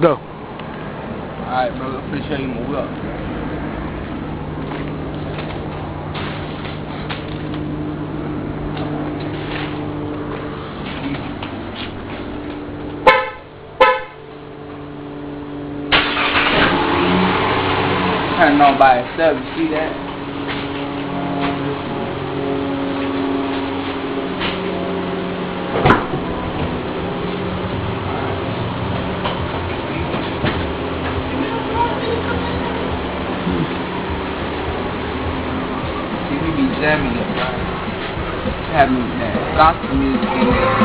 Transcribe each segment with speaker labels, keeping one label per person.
Speaker 1: Go.
Speaker 2: Alright, bro. I'm pretty sure you move up. Turning on by itself, you see that? See, we be jamming it, right? Having that gospel music in there.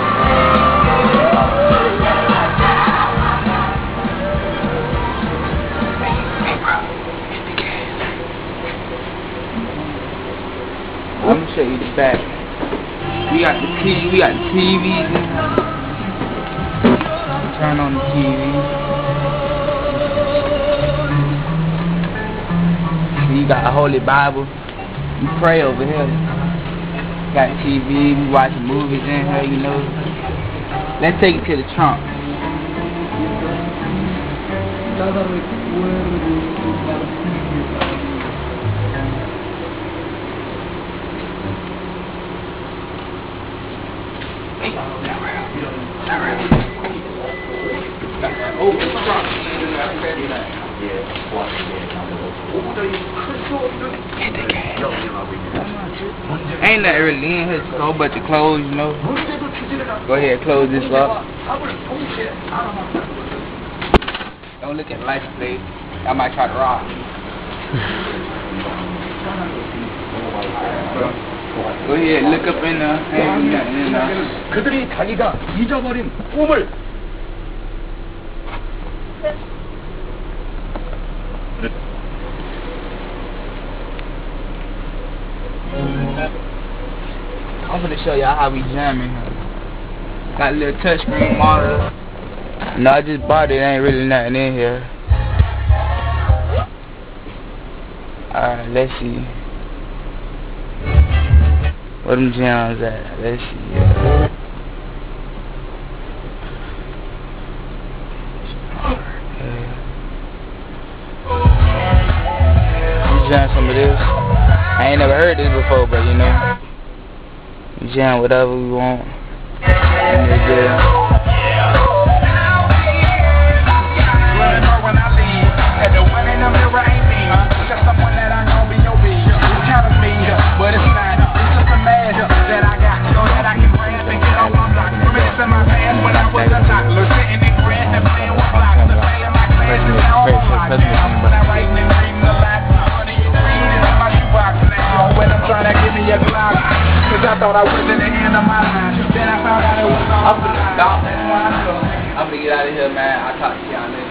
Speaker 2: I'm gonna show you the back. We got the TVs in here. Turn on the TV. You got a Holy Bible. You pray over here. Got TV. We watching movies in here, you know. Let's take it to the trunk. Ain't nothing really in here, just a whole bunch of clothes, you know. Go ahead, close this up. Don't look at the license plate. I might try to rob. Go ahead, look up in there. Ain't nothing in there.
Speaker 3: 그들이 자기가 잊어버린 꿈을
Speaker 2: I'm gonna show y'all how we jamming. Got a little touchscreen monitor. No, I just bought it. Ain't really nothing in here. Alright, let's see. Where them jams at? Let's see. Jam some of this. I ain't never heard this before, but you know, we jam whatever we want. In the jail.
Speaker 3: I thought I was in the end of my line. Then I found out it was all
Speaker 2: I'm gonna get out of here, man. I'll talk to y'all later.